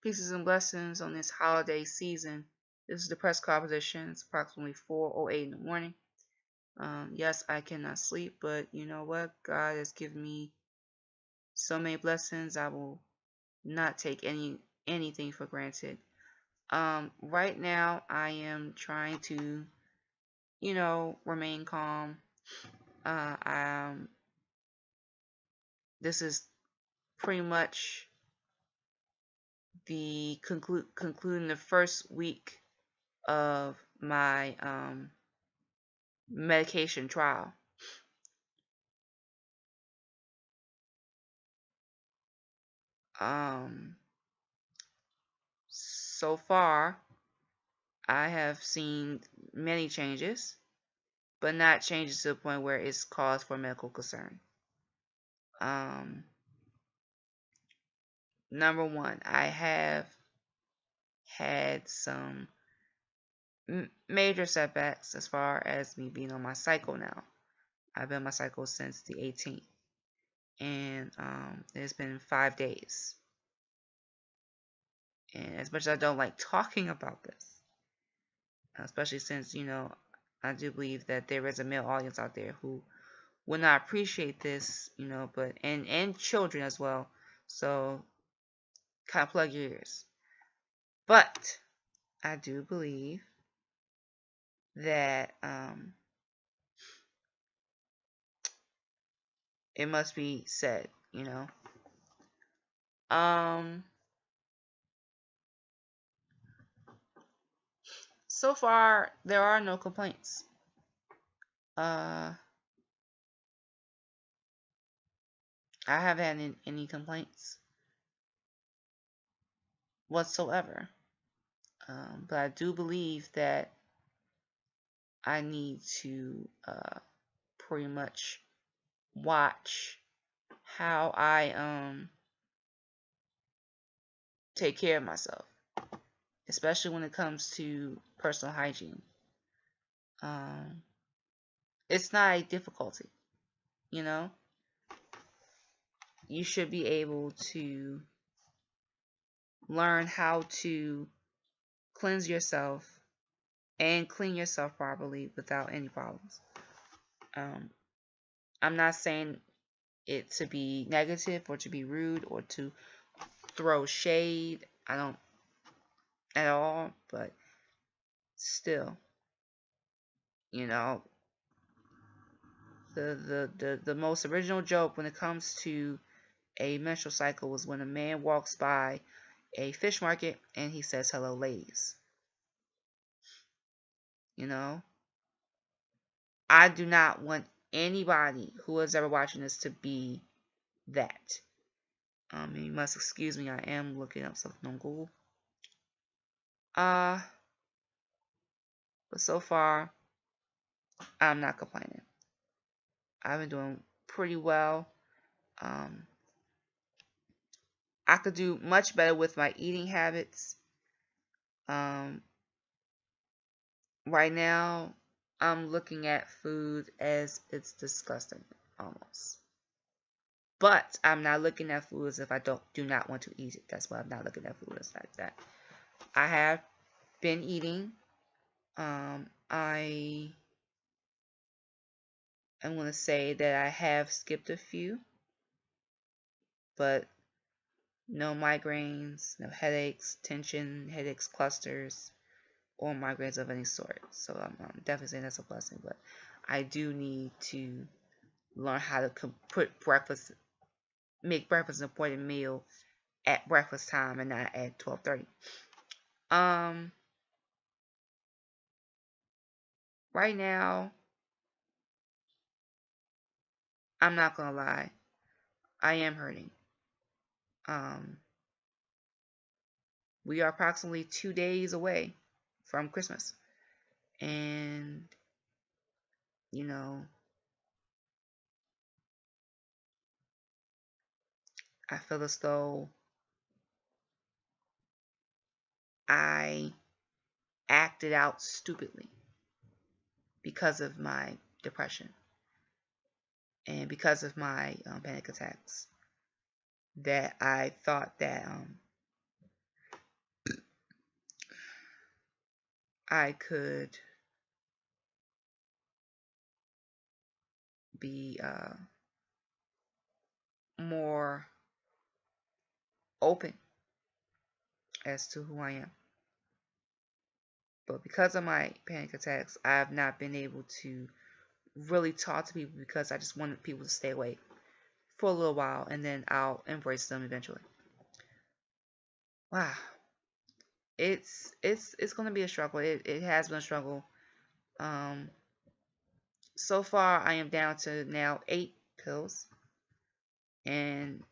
Pieces and blessings on this holiday season. This is the press card position. It's approximately 4:08 in the morning. Yes, I cannot sleep, but you know what? God has given me so many blessings. I will not take anything for granted. Right now I am trying to, remain calm. This is pretty much the concluding the first week of my medication trial. So far, I have seen many changes, but not changes to the point where it's cause for medical concern. Number one, I have had some major setbacks as far as me being on my cycle now. I've been on my cycle since the 18th, and it's been 5 days. And as much as I don't like talking about this, especially since, I do believe that there is a male audience out there who will not appreciate this, but and children as well. So kind of plug your ears. But I do believe that it must be said, So far there are no complaints. I haven't had any complaints whatsoever. But I do believe that I need to pretty much watch how I take care of myself, especially when it comes to personal hygiene. It's not a difficulty, you should be able to learn how to cleanse yourself and clean yourself properly without any problems. I'm not saying it to be negative or to be rude or to throw shade. I don't at all, but still, the most original joke when it comes to a menstrual cycle was when a man walks by a fish market and he says, "Hello, ladies." I do not want anybody who is ever watching this to be that. You must excuse me, I am looking up something on Google. But so far, I'm not complaining. I've been doing pretty well. I could do much better with my eating habits. Right now, I'm looking at food as it's disgusting, almost. But I'm not looking at food as if I do not want to eat it. That's why I'm not looking at food as like that. I have been eating. I'm going to say that I have skipped a few, but no migraines, no headaches, tension, headaches, clusters, or migraines of any sort. So I'm definitely saying that's a blessing, but I do need to learn how to make breakfast an important meal at breakfast time and not at 12:30. Right now, I'm not gonna lie, I am hurting. We are approximately 2 days away from Christmas, and I feel as though I acted out stupidly because of my depression and because of my panic attacks. That I thought that I could be more open as to who I am. But because of my panic attacks, I have not been able to really talk to people because I just wanted people to stay away for a little while, and then I'll embrace them eventually. Wow, it's gonna be a struggle. It has been a struggle. Um, so far I am down to now 8 pills, and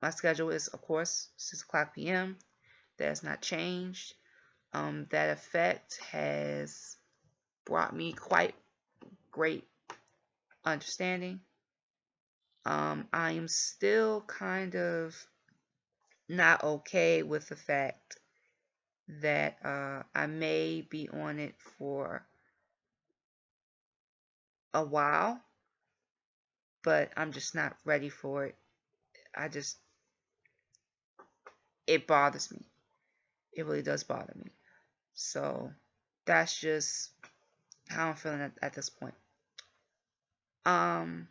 my schedule is of course 6 o'clock p.m. That has not changed. That effect has brought me quite great understanding. I am still kind of not okay with the fact that I may be on it for a while, but I'm just not ready for it. It bothers me. It really does bother me. So that's just how I'm feeling at this point. Um,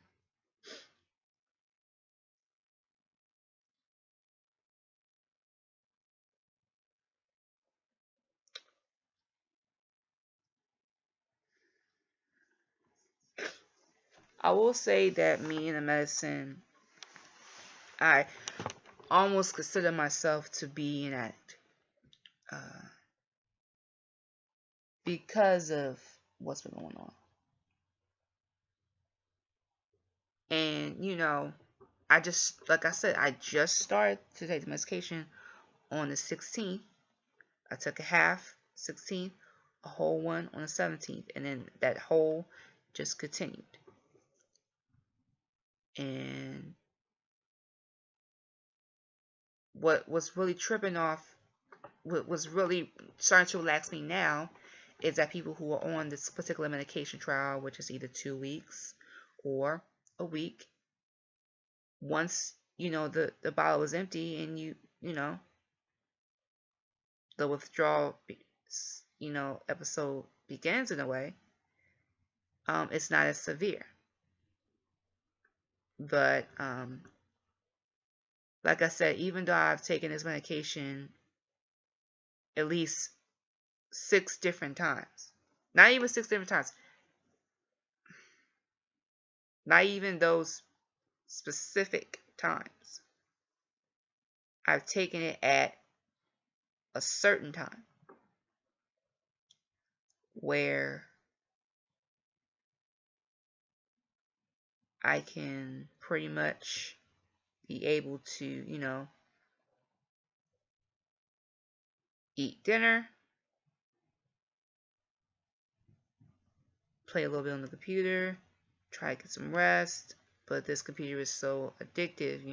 I will say that me in the medicine, I almost consider myself to be an addict uh, because of what's been going on. And, like I said, I just started to take the medication on the 16th. I took a half 16th, a whole one on the 17th, and then that whole just continued. And what was really tripping off, what was really starting to relax me now, is that people who are on this particular medication trial, which is either 2 weeks or a week, once the bottle is empty and the withdrawal episode begins in a way, it's not as severe. But like I said, even though I've taken this medication at least 6 different times, not even 6 different times, not even those specific times, I've taken it at a certain time where I can pretty much be able to, eat dinner, play a little bit on the computer, try to get some rest. But this computer is so addictive,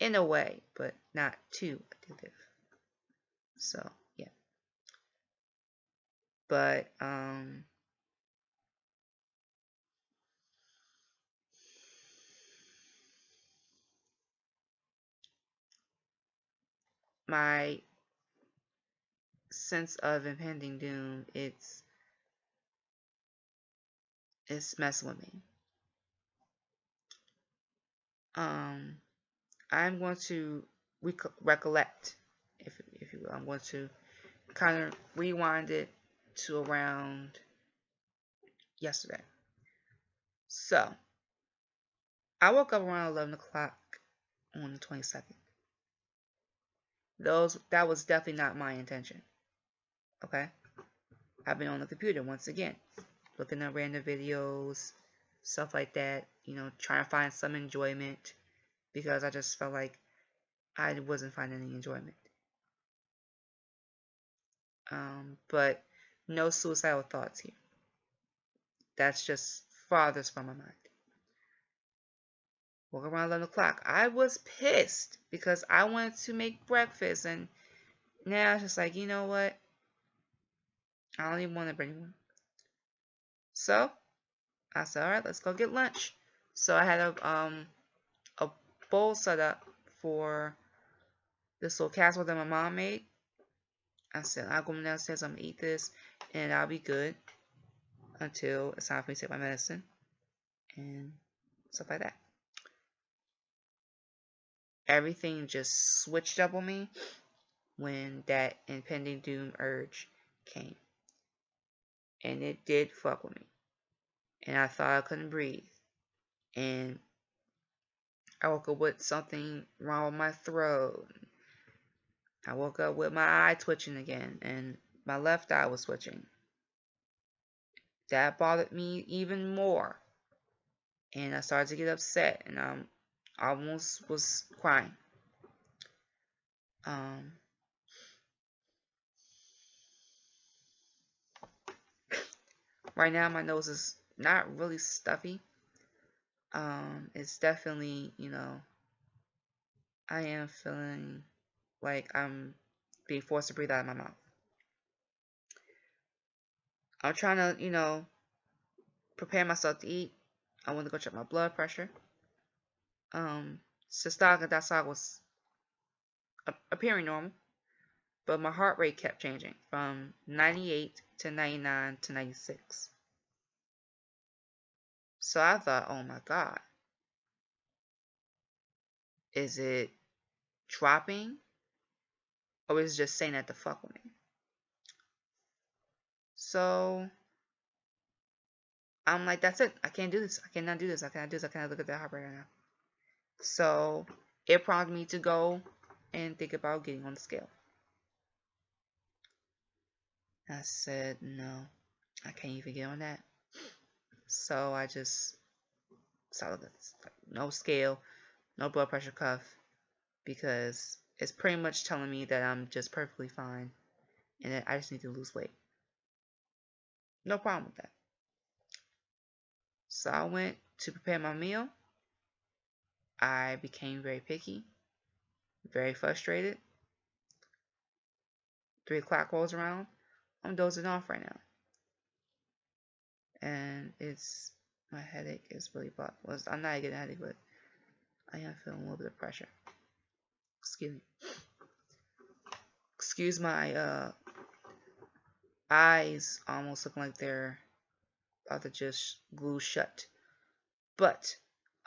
in a way, but not too addictive. So, yeah. But, my sense of impending doom, it's messing with me. I'm going to recollect, if you will. I'm going to kind of rewind it to around yesterday. So, I woke up around 11 o'clock on the 22nd. That was definitely not my intention. Okay? I've been on the computer once again, looking at random videos, stuff like that, trying to find some enjoyment because I just felt like I wasn't finding any enjoyment. But no suicidal thoughts here. That's just farthest from my mind. Woke around 11 o'clock. I was pissed because I wanted to make breakfast, and now it's just like, you know what? I don't even want to bring one. So I said, all right, let's go get lunch. So I had a bowl set up for this little casserole that my mom made. I said, I'll go downstairs, I'm gonna eat this, and I'll be good until it's time for me to take my medicine and stuff like that. Everything just switched up on me when that impending doom urge came. And it did fuck with me. And I thought I couldn't breathe. And I woke up with something wrong with my throat. I woke up with my eye twitching again, and my left eye was twitching. That bothered me even more. And I started to get upset, and I almost was crying. Right now, my nose is not really stuffy. It's definitely, I am feeling like I'm being forced to breathe out of my mouth. I'm trying to, prepare myself to eat. I want to go check my blood pressure. Systolic and diastolic was appearing normal, but my heart rate kept changing from 98 to 99 to 96. So I thought, oh my God, is it dropping, or is it just saying that to fuck with me? So I'm like, that's it. I can't do this. I cannot do this. I cannot do this. I cannot look at that heart rate right now. So it prompted me to go and think about getting on the scale. I said, no, I can't even get on that. So I just started looking at no scale, no blood pressure cuff, because it's pretty much telling me that I'm just perfectly fine and that I just need to lose weight. No problem with that. So I went to prepare my meal. I became very picky, very frustrated. 3 o'clock rolls around. I'm dozing off right now. And my headache is really bad. Well, I'm not getting a headache, but I am feeling a little bit of pressure. Excuse me. Excuse my eyes almost looking like they're about to just glue shut. But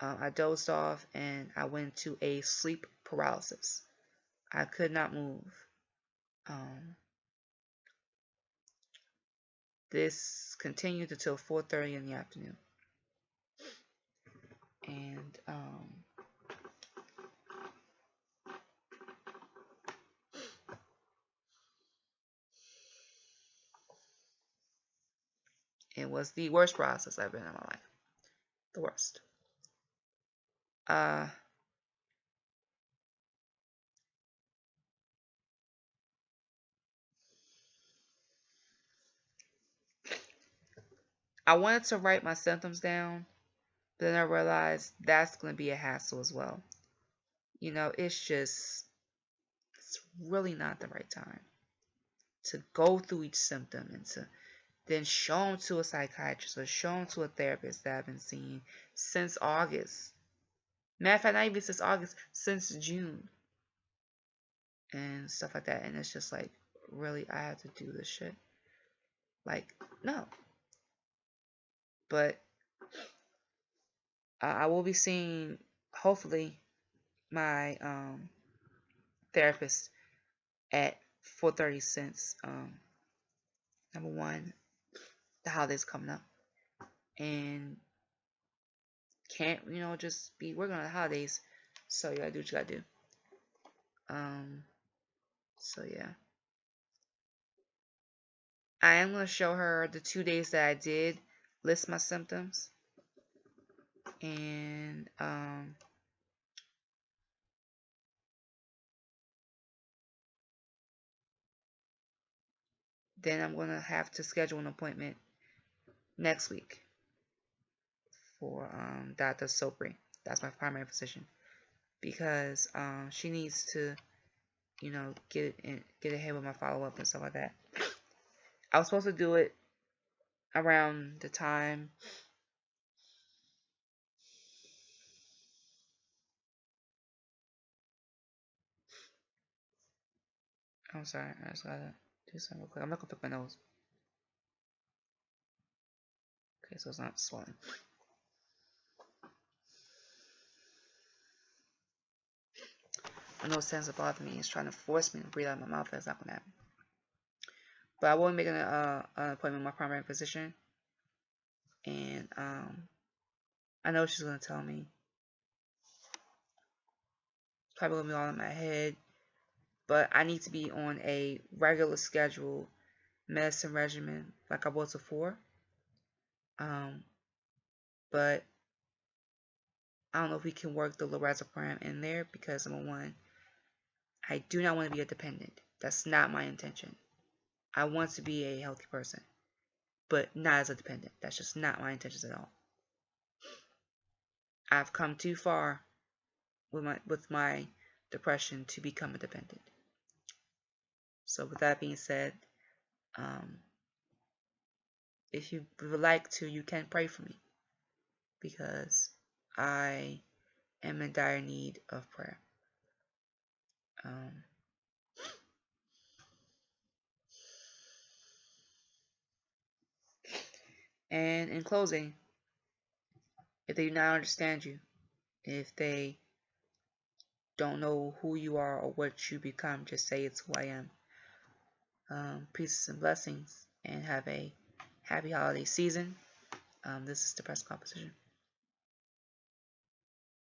I dozed off and I went to a sleep paralysis. I could not move. This continued until 4:30 in the afternoon. And it was the worst process I've been in my life. The worst. I wanted to write my symptoms down, but then I realized that's going to be a hassle as well. It's really not the right time to go through each symptom and to then show them to a psychiatrist or show them to a therapist that I've been seeing since August. Matter of fact, not even since August, since June. And stuff like that. And it's just like, really, I have to do this shit? Like, no. But I will be seeing, hopefully, my therapist at 4:30 since, number one, the holidays coming up. And can't, just be working on the holidays. So you gotta do what you gotta do. So yeah. I am gonna show her the 2 days that I did list my symptoms. And then I'm gonna have to schedule an appointment next week for Dr. Sopri. That's my primary physician, because she needs to, get ahead with my follow up and stuff like that. I was supposed to do it around the time. I'm sorry, I just gotta do something real quick. I'm not gonna pick my nose. Okay, so it's not swelling. I know it tends to bother me. It's trying to force me to breathe out of my mouth. That's not gonna happen. But I will be making an appointment with my primary physician, and I know she's gonna tell me. Probably gonna be all in my head, but I need to be on a regular schedule medicine regimen like I was before. But I don't know if we can work the lorazepam in there because number one, I do not want to be a dependent. That's not my intention. I want to be a healthy person, but not as a dependent. That's just not my intentions at all. I've come too far with my depression to become a dependent. So with that being said, if you would like to, you can pray for me because I am in dire need of prayer. And in closing, if they do not understand you, if they don't know who you are or what you become, just say it's who I am. Peace and blessings, and have a happy holiday season. This is the press composition.